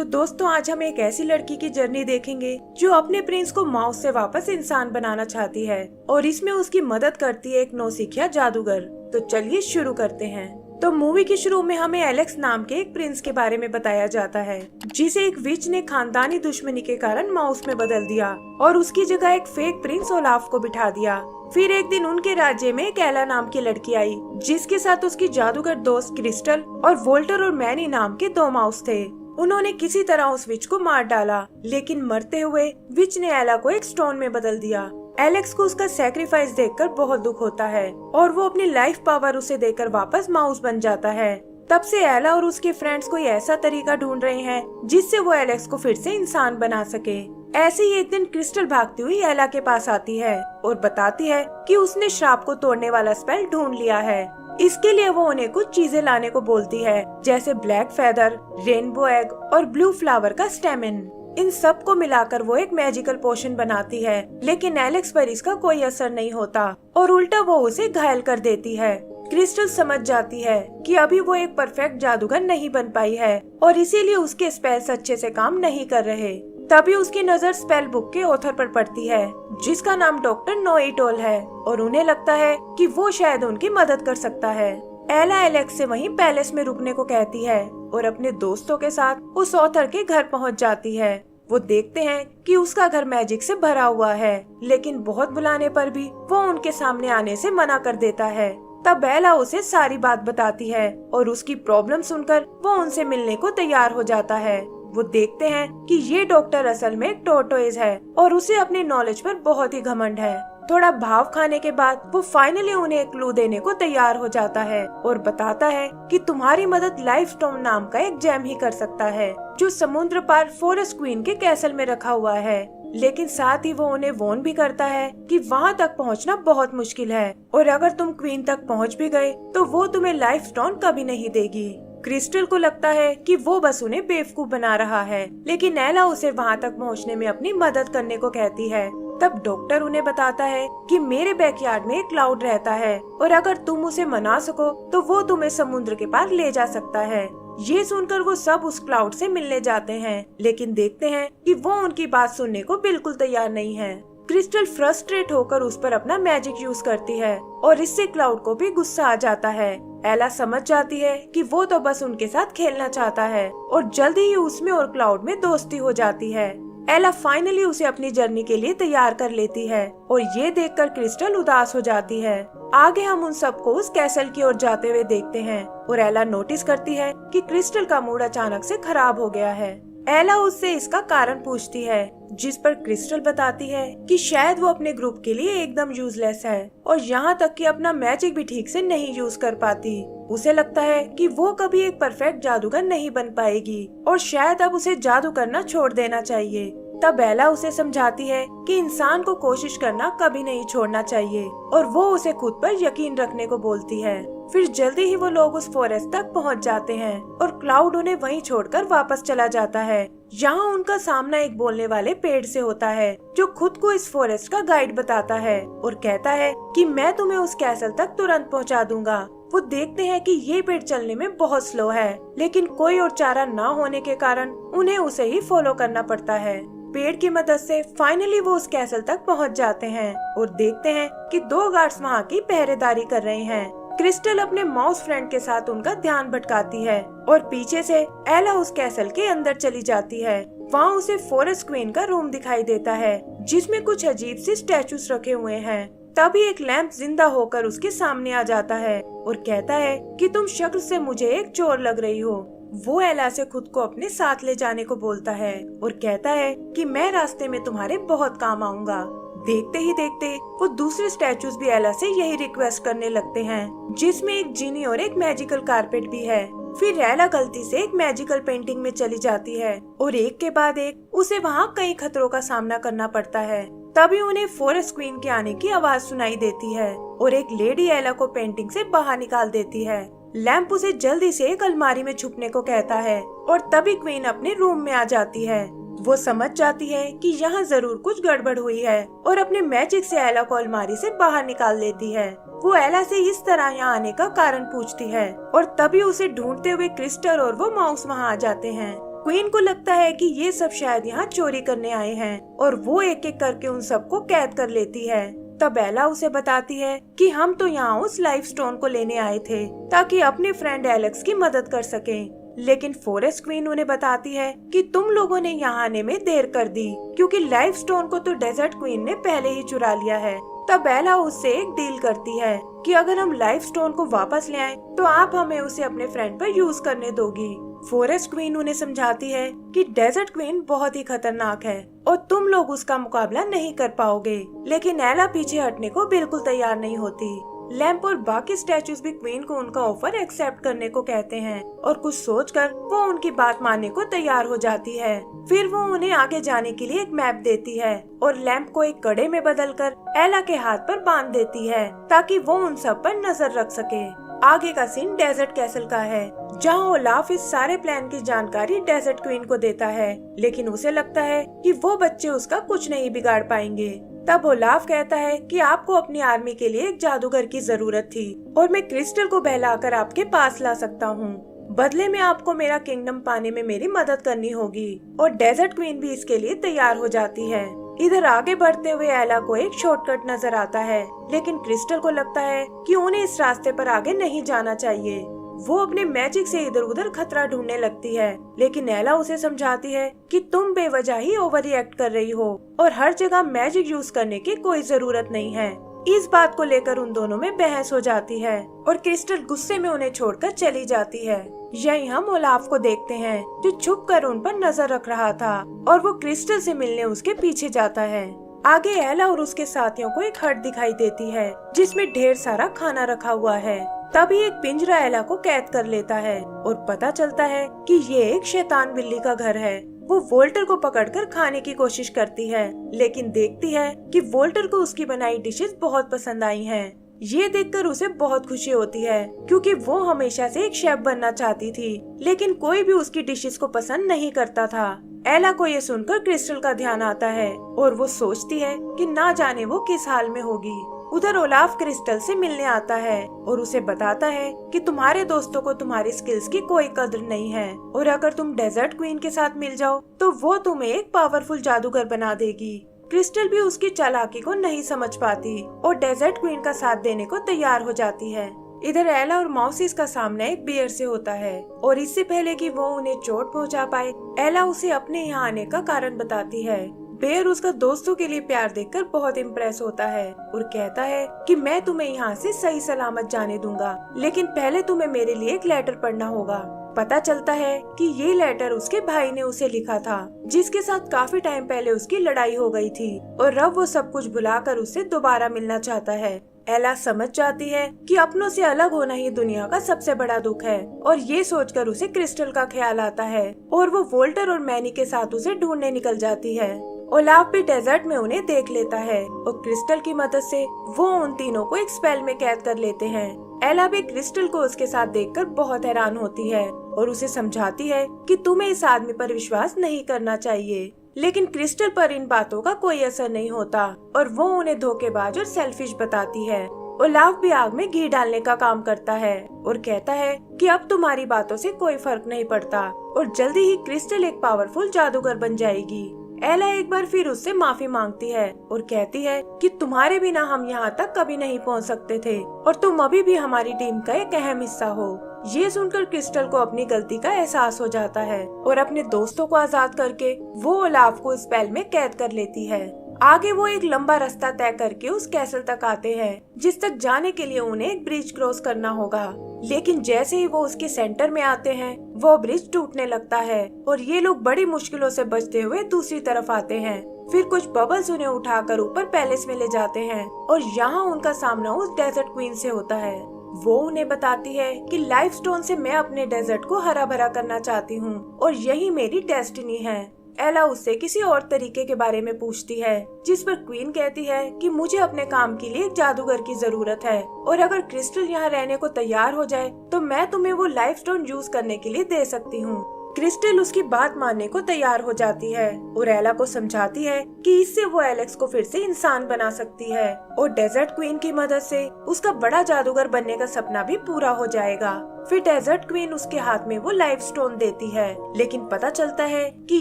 तो दोस्तों आज हम एक ऐसी लड़की की जर्नी देखेंगे जो अपने प्रिंस को माउस से वापस इंसान बनाना चाहती है और इसमें उसकी मदद करती है एक नौसिखिया जादूगर। तो चलिए शुरू करते हैं। तो मूवी के शुरू में हमें एलेक्स नाम के एक प्रिंस के बारे में बताया जाता है जिसे एक विच ने खानदानी दुश्मनी के कारण माउस में बदल दिया और उसकी जगह एक फेक प्रिंस ओलाफ को बिठा दिया। फिर एक दिन उनके राज्य में एक एला नाम की लड़की आई जिसके साथ उसकी जादूगर दोस्त क्रिस्टल और वोल्टर और मैनी नाम के 2 माउस थे। उन्होंने किसी तरह उस विच को मार डाला, लेकिन मरते हुए विच ने एला को एक स्टोन में बदल दिया। एलेक्स को उसका सैक्रिफाइस देखकर बहुत दुख होता है और वो अपनी लाइफ पावर उसे देकर वापस माउस बन जाता है। तब से एला और उसके फ्रेंड्स कोई ऐसा तरीका ढूंढ रहे हैं जिससे वो एलेक्स को फिर से इंसान बना सके। ऐसे ही एक दिन क्रिस्टल भागती हुई एला के पास आती है और बताती है कि उसने श्राप को तोड़ने वाला स्पेल ढूंढ लिया है। इसके लिए वो उन्हें कुछ चीजें लाने को बोलती है, जैसे ब्लैक फेदर, रेनबो एग और ब्लू फ्लावर का स्टेमिन। इन सब को मिलाकर वो एक मैजिकल पोशन बनाती है, लेकिन एलेक्स पर इसका कोई असर नहीं होता और उल्टा वो उसे घायल कर देती है। क्रिस्टल समझ जाती है कि अभी वो एक परफेक्ट जादूगर नहीं बन पाई है और इसीलिए उसके स्पेल्स अच्छे से काम नहीं कर रहे। तभी उसकी नजर स्पेल बुक के ऑथर पर पड़ती है जिसका नाम डॉक्टर नोइटोल है और उन्हें लगता है कि वो शायद उनकी मदद कर सकता है। एला एलेक्स से वहीं पैलेस में रुकने को कहती है और अपने दोस्तों के साथ उस ऑथर के घर पहुंच जाती है। वो देखते हैं कि उसका घर मैजिक से भरा हुआ है, लेकिन बहुत बुलाने पर भी वो उनके सामने आने से मना कर देता है। तब एला उसे सारी बात बताती है और उसकी प्रॉब्लम सुनकर वो उनसे मिलने को तैयार हो जाता है। वो देखते हैं कि ये डॉक्टर असल में एक टोर्टोइज है और उसे अपनी नॉलेज पर बहुत ही घमंड है। थोड़ा भाव खाने के बाद वो फाइनली उन्हें एक क्लू देने को तैयार हो जाता है और बताता है कि तुम्हारी मदद लाइफ स्टोन नाम का एक जेम ही कर सकता है जो समुद्र पार फॉरेस्ट क्वीन के कैसल में रखा हुआ है। लेकिन साथ ही वो उन्हें वॉर्न भी करता है कि वहाँ तक पहुँचना बहुत मुश्किल है और अगर तुम क्वीन तक पहुँच भी गए तो वो तुम्हें लाइफ स्टोन कभी नहीं देगी। क्रिस्टल को लगता है कि वो बस उन्हें बेवकूफ बना रहा है, लेकिन एला उसे वहाँ तक पहुँचने में अपनी मदद करने को कहती है। तब डॉक्टर उन्हें बताता है कि मेरे बैकयार्ड में एक क्लाउड रहता है और अगर तुम उसे मना सको तो वो तुम्हें समुद्र के पार ले जा सकता है। ये सुनकर वो सब उस क्लाउड से मिलने जाते हैं, लेकिन देखते हैं कि वो उनकी बात सुनने को बिल्कुल तैयार नहीं है। क्रिस्टल फ्रस्ट्रेट होकर उस पर अपना मैजिक यूज करती है और इससे क्लाउड को भी गुस्सा आ जाता है। एला समझ जाती है कि वो तो बस उनके साथ खेलना चाहता है और जल्दी ही उसमें और क्लाउड में दोस्ती हो जाती है। एला फाइनली उसे अपनी जर्नी के लिए तैयार कर लेती है और ये देखकर क्रिस्टल उदास हो जाती है। आगे हम उन सबको उस कैसल की ओर जाते हुए देखते हैं और एला नोटिस करती है कि क्रिस्टल का मूड अचानक से खराब हो गया है। एला उससे इसका कारण पूछती है, जिस पर क्रिस्टल बताती है कि शायद वो अपने ग्रुप के लिए एकदम यूजलेस है और यहाँ तक कि अपना मैजिक भी ठीक से नहीं यूज कर पाती। उसे लगता है कि वो कभी एक परफेक्ट जादूगर नहीं बन पाएगी और शायद अब उसे जादू करना छोड़ देना चाहिए। तब एला उसे समझाती है कि इंसान को कोशिश करना कभी नहीं छोड़ना चाहिए और वो उसे खुद पर यकीन रखने को बोलती है। फिर जल्दी ही वो लोग उस फॉरेस्ट तक पहुंच जाते हैं और क्लाउड उन्हें वहीं छोड़कर वापस चला जाता है। यहाँ उनका सामना एक बोलने वाले पेड़ से होता है जो खुद को इस फॉरेस्ट का गाइड बताता है और कहता है कि मैं तुम्हें उस कैसल तक तुरंत पहुँचा दूंगा। वो देखते हैं कि ये पेड़ चलने में बहुत स्लो है, लेकिन कोई और चारा न होने के कारण उन्हें उसे ही फॉलो करना पड़ता है। पेड़ की मदद से फाइनली वो उस कैसल तक पहुंच जाते हैं और देखते हैं कि 2 गार्ड्स वहाँ की पहरेदारी कर रहे हैं। क्रिस्टल अपने माउस फ्रेंड के साथ उनका ध्यान भटकाती है और पीछे से एला उस कैसल के अंदर चली जाती है। वहाँ उसे फॉरेस्ट क्वीन का रूम दिखाई देता है जिसमें कुछ अजीब सी स्टैचूज रखे हुए हैं। तभी एक लैंप जिंदा होकर उसके सामने आ जाता है और कहता है कि तुम शक्ल से मुझे एक चोर लग रही हो। वो एला से खुद को अपने साथ ले जाने को बोलता है और कहता है कि मैं रास्ते में तुम्हारे बहुत काम आऊंगा। देखते ही देखते वो दूसरे स्टैचूज भी एला से यही रिक्वेस्ट करने लगते हैं, जिसमें एक जीनी और एक मैजिकल कारपेट भी है। फिर एला गलती से एक मैजिकल पेंटिंग में चली जाती है और एक के बाद एक उसे वहाँ कई खतरों का सामना करना पड़ता है। तभी उन्हें फॉरेस्ट क्वीन के आने की आवाज सुनाई देती है और एक लेडी एला को पेंटिंग से बाहर निकाल देती है। लैंप उसे जल्दी से एक अलमारी में छुपने को कहता है और तभी क्वीन अपने रूम में आ जाती है। वो समझ जाती है कि यहाँ जरूर कुछ गड़बड़ हुई है और अपने मैजिक से एला को अलमारी से बाहर निकाल लेती है। वो एला से इस तरह यहाँ आने का कारण पूछती है और तभी उसे ढूंढते हुए क्रिस्टल और वो माउस वहाँ आ जाते हैं। क्वीन को लगता है कि ये सब शायद यहाँ चोरी करने आए हैं और वो एक एक करके उन सबको कैद कर लेती है। तब एला उसे बताती है कि हम तो यहाँ उस लाइफ स्टोन को लेने आए थे ताकि अपने फ्रेंड एलेक्स की मदद कर सकें। लेकिन फॉरेस्ट क्वीन उन्हें बताती है कि तुम लोगों ने यहाँ आने में देर कर दी क्योंकि लाइफ स्टोन को तो डेजर्ट क्वीन ने पहले ही चुरा लिया है। तब एला उससे एक डील करती है कि अगर हम लाइफ स्टोन को वापस ले आए तो आप हमें उसे अपने फ्रेंड पर यूज करने दोगी। फॉरेस्ट क्वीन उन्हें समझाती है कि डेजर्ट क्वीन बहुत ही खतरनाक है और तुम लोग उसका मुकाबला नहीं कर पाओगे। लेकिन एला पीछे हटने को बिल्कुल तैयार नहीं होती। लैम्प और बाकी स्टैचूज भी क्वीन को उनका ऑफर एक्सेप्ट करने को कहते हैं और कुछ सोचकर वो उनकी बात मानने को तैयार हो जाती है। फिर वो उन्हें आगे जाने के लिए एक मैप देती है और लैम्प को एक कड़े में बदलकर एला के हाथ पर बांध देती है ताकि वो उन सब पर नजर रख सके। आगे का सीन डेजर्ट कैसल का है जहाँ ओलाफ इस सारे प्लान की जानकारी डेजर्ट क्वीन को देता है, लेकिन उसे लगता है कि वो बच्चे उसका कुछ नहीं बिगाड़ पाएंगे। तब ओलाफ कहता है कि आपको अपनी आर्मी के लिए एक जादूगर की जरूरत थी और मैं क्रिस्टल को बहलाकर आपके पास ला सकता हूँ। बदले में आपको मेरा किंगडम पाने में मेरी मदद करनी होगी और डेजर्ट क्वीन भी इसके लिए तैयार हो जाती है। इधर आगे बढ़ते हुए एला को एक शॉर्टकट नजर आता है, लेकिन क्रिस्टल को लगता है कि उन्हें इस रास्ते पर आगे नहीं जाना चाहिए। वो अपने मैजिक से इधर उधर खतरा ढूंढने लगती है, लेकिन एला उसे समझाती है कि तुम बेवजह ही ओवर रिएक्ट कर रही हो और हर जगह मैजिक यूज करने की कोई जरूरत नहीं है। इस बात को लेकर उन दोनों में बहस हो जाती है और क्रिस्टल गुस्से में उन्हें छोड़कर चली जाती है। यही हम ओलाफ को देखते हैं जो छुप कर उन पर नजर रख रहा था और वो क्रिस्टल से मिलने उसके पीछे जाता है। आगे एला और उसके साथियों को एक हट दिखाई देती है जिसमें ढेर सारा खाना रखा हुआ है। तभी एक पिंजरा एला को कैद कर लेता है और पता चलता है कि ये एक शैतान बिल्ली का घर है। वो वोल्टर को पकड़कर खाने की कोशिश करती है, लेकिन देखती है कि वोल्टर को उसकी बनाई डिशेस बहुत पसंद आई हैं। ये देखकर उसे बहुत खुशी होती है क्योंकि वो हमेशा से एक शेफ बनना चाहती थी, लेकिन कोई भी उसकी डिशेस को पसंद नहीं करता था। एला को ये सुनकर क्रिस्टल का ध्यान आता है और वो सोचती है कि ना जाने वो किस हाल में होगी। उधर ओलाफ क्रिस्टल से मिलने आता है और उसे बताता है कि तुम्हारे दोस्तों को तुम्हारी स्किल्स की कोई कदर नहीं है और अगर तुम डेजर्ट क्वीन के साथ मिल जाओ तो वो तुम्हें एक पावरफुल जादूगर बना देगी। क्रिस्टल भी उसकी चालाकी को नहीं समझ पाती और डेजर्ट क्वीन का साथ देने को तैयार हो जाती है। इधर एला और मौसिस का सामना एक बियर से होता है और इससे पहले कि वो उन्हें चोट पहुंचा पाए, एला उसे अपने यहाँ आने का कारण बताती है। बेयर उसका दोस्तों के लिए प्यार देखकर बहुत इम्प्रेस होता है और कहता है कि मैं तुम्हें यहाँ से सही सलामत जाने दूंगा, लेकिन पहले तुम्हें मेरे लिए एक लेटर पढ़ना होगा। पता चलता है कि ये लेटर उसके भाई ने उसे लिखा था, जिसके साथ काफी टाइम पहले उसकी लड़ाई हो गई थी और अब वो सब कुछ भुलाकर उससे दोबारा मिलना चाहता है। एला समझ जाती है कि अपनों से अलग होना ही दुनिया का सबसे बड़ा दुख है और ये सोचकर उसे क्रिस्टल का ख्याल आता है और वो वोल्टर और मैनी के साथ उसे ढूंढने निकल जाती है। ओलाफ भी डेजर्ट में उन्हें देख लेता है और क्रिस्टल की मदद से वो उन तीनों को एक स्पेल में कैद कर लेते हैं। एला भी क्रिस्टल को उसके साथ देखकर बहुत हैरान होती है और उसे समझाती है कि तुम्हें इस आदमी पर विश्वास नहीं करना चाहिए, लेकिन क्रिस्टल पर इन बातों का कोई असर नहीं होता और वो उन्हें धोखेबाज और सेल्फिश बताती है। ओलाफ भी आग में घी डालने का काम करता है और कहता है कि अब तुम्हारी बातों से कोई फर्क नहीं पड़ता और जल्दी ही क्रिस्टल एक पावरफुल जादूगर बन जाएगी। एला एक बार फिर उससे माफी मांगती है और कहती है कि तुम्हारे बिना हम यहाँ तक कभी नहीं पहुँच सकते थे और तुम अभी भी हमारी टीम का एक अहम हिस्सा हो। ये सुनकर क्रिस्टल को अपनी गलती का एहसास हो जाता है और अपने दोस्तों को आजाद करके वो ओलाफ को स्पेल में कैद कर लेती है। आगे वो एक लंबा रास्ता तय करके उस कैसल तक आते हैं, जिस तक जाने के लिए उन्हें एक ब्रिज क्रॉस करना होगा। लेकिन जैसे ही वो उसके सेंटर में आते हैं, वो ब्रिज टूटने लगता है और ये लोग बड़ी मुश्किलों से बचते हुए दूसरी तरफ आते हैं। फिर कुछ बबल्स उन्हें उठाकर ऊपर पैलेस में ले जाते हैं और यहाँ उनका सामना उस डेजर्ट क्वीन से होता है। वो उन्हें बताती है कि लाइफ स्टोन से मैं अपने डेजर्ट को हरा भरा करना चाहती हूँ और यही मेरी डेस्टिनी है। एला उससे किसी और तरीके के बारे में पूछती है, जिस पर क्वीन कहती है कि मुझे अपने काम के लिए एक जादूगर की जरूरत है और अगर क्रिस्टल यहाँ रहने को तैयार हो जाए तो मैं तुम्हें वो लाइफ स्टोन यूज करने के लिए दे सकती हूँ। क्रिस्टल उसकी बात मानने को तैयार हो जाती है और एला को समझाती है कि इससे वो एलेक्स को फिर से इंसान बना सकती है और डेजर्ट क्वीन की मदद से उसका बड़ा जादूगर बनने का सपना भी पूरा हो जाएगा। फिर डेजर्ट क्वीन उसके हाथ में वो लाइफ स्टोन देती है, लेकिन पता चलता है कि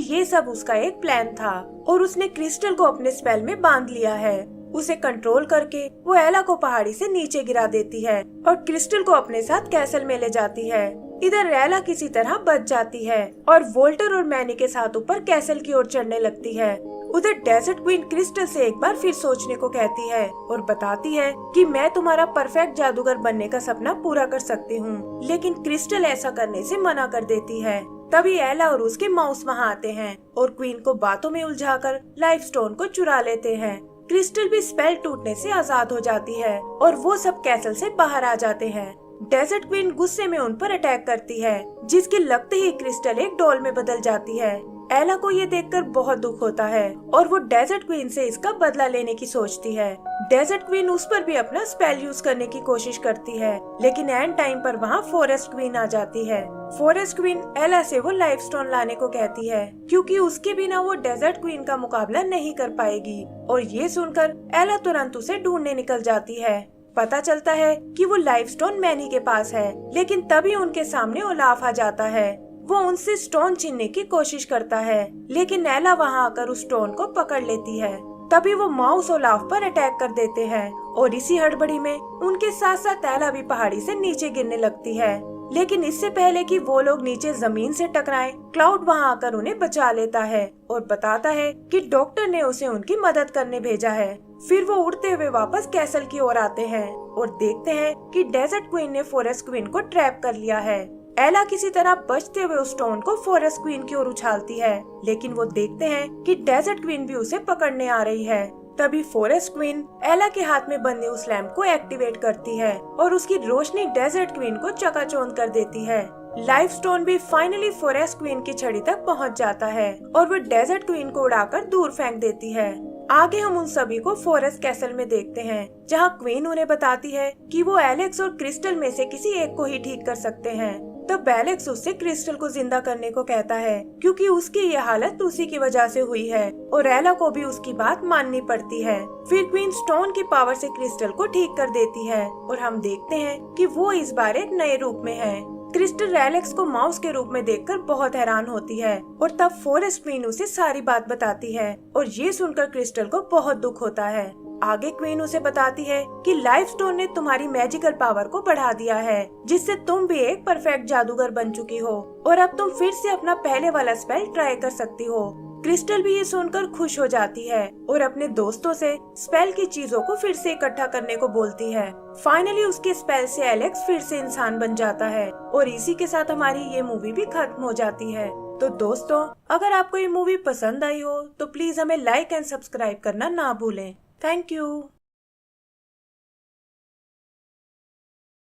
ये सब उसका एक प्लान था और उसने क्रिस्टल को अपने स्पेल में बांध लिया है। उसे कंट्रोल करके वो एला को पहाड़ी से नीचे गिरा देती है और क्रिस्टल को अपने साथ कैसल में ले जाती है। इधर एला किसी तरह बच जाती है और वोल्टर और मैनी के साथ ऊपर कैसल की ओर चढ़ने लगती है। उधर डेजर्ट क्वीन क्रिस्टल से एक बार फिर सोचने को कहती है और बताती है कि मैं तुम्हारा परफेक्ट जादूगर बनने का सपना पूरा कर सकती हूँ, लेकिन क्रिस्टल ऐसा करने से मना कर देती है। तभी एला और उसके माउस वहाँ आते हैं और क्वीन को बातों में उलझाकर लाइफ स्टोन को चुरा लेते हैं। क्रिस्टल भी स्पेल टूटने से आजाद हो जाती है और वो सब कैसल से बाहर आ जाते हैं। डेजर्ट क्वीन गुस्से में उन पर अटैक करती है, जिसके लगते ही क्रिस्टल एक डॉल में बदल जाती है। एला को ये देखकर बहुत दुख होता है और वो डेजर्ट क्वीन से इसका बदला लेने की सोचती है। डेजर्ट क्वीन उस पर भी अपना स्पेल यूज करने की कोशिश करती है, लेकिन एंड टाइम पर वहाँ फॉरेस्ट क्वीन आ जाती है। फॉरेस्ट क्वीन एला से वो लाइफ स्टोन लाने को कहती है, क्योंकि उसके बिना वो डेजर्ट क्वीन का मुकाबला नहीं कर पाएगी। और ये सुनकर एला तुरंत उसे ढूंढने निकल जाती है। पता चलता है कि वो लाइफ स्टोन मैनी के पास है, लेकिन तभी उनके सामने ओलाफ आ जाता है। वो उनसे स्टोन छीनने की कोशिश करता है, लेकिन एला वहाँ आकर उस स्टोन को पकड़ लेती है। तभी वो माउस ओलाफ पर अटैक कर देते हैं और इसी हड़बड़ी में उनके साथ साथ एला भी पहाड़ी से नीचे गिरने लगती है। लेकिन इससे पहले कि वो लोग नीचे जमीन से टकराएं, क्लाउड वहाँ आकर उन्हें बचा लेता है और बताता है कि डॉक्टर ने उसे उनकी मदद करने भेजा है। फिर वो उड़ते हुए वापस कैसल की ओर आते हैं और देखते हैं कि डेजर्ट क्वीन ने फॉरेस्ट क्वीन को ट्रैप कर लिया है। एला किसी तरह बचते हुए उस स्टोन को फॉरेस्ट क्वीन की ओर उछालती है, लेकिन वो देखते हैं कि डेजर्ट क्वीन भी उसे पकड़ने आ रही है। तभी फॉरेस्ट क्वीन एला के हाथ में बंधे उस लैंप को एक्टिवेट करती है और उसकी रोशनी डेजर्ट क्वीन को चकाचौंध कर देती है। लाइफ स्टोन भी फाइनली फॉरेस्ट क्वीन की छड़ी तक पहुंच जाता है और वो डेजर्ट क्वीन को उड़ाकर दूर फेंक देती है। आगे हम उन सभी को फॉरेस्ट कैसल में देखते हैं, जहां क्वीन उन्हें बताती है कि वो एलेक्स और क्रिस्टल में से किसी एक को ही ठीक कर सकते हैं। तब एलेक्स उससे क्रिस्टल को जिंदा करने को कहता है, क्योंकि उसकी ये हालत उसी की वजह से हुई है और एला को भी उसकी बात माननी पड़ती है। फिर क्वीन स्टोन की पावर से क्रिस्टल को ठीक कर देती है और हम देखते हैं कि वो इस बार एक नए रूप में है। क्रिस्टल एलेक्स को माउस के रूप में देखकर बहुत हैरान होती है और तब फॉरेस्ट क्वीन उसे सारी बात बताती है और ये सुनकर क्रिस्टल को बहुत दुख होता है। आगे क्वीन उसे बताती है कि लाइफ स्टोन ने तुम्हारी मैजिकल पावर को बढ़ा दिया है, जिससे तुम भी एक परफेक्ट जादूगर बन चुकी हो और अब तुम फिर से अपना पहले वाला स्पेल ट्राई कर सकती हो। क्रिस्टल भी ये सुनकर खुश हो जाती है और अपने दोस्तों से स्पेल की चीजों को फिर से इकट्ठा करने को बोलती है। फाइनली उसके स्पेल से एलेक्स फिर से इंसान बन जाता है और इसी के साथ हमारी ये मूवी भी खत्म हो जाती है। तो दोस्तों, अगर आपको ये मूवी पसंद आई हो तो प्लीज हमें लाइक एंड सब्सक्राइब करना ना भूलें। Thank you.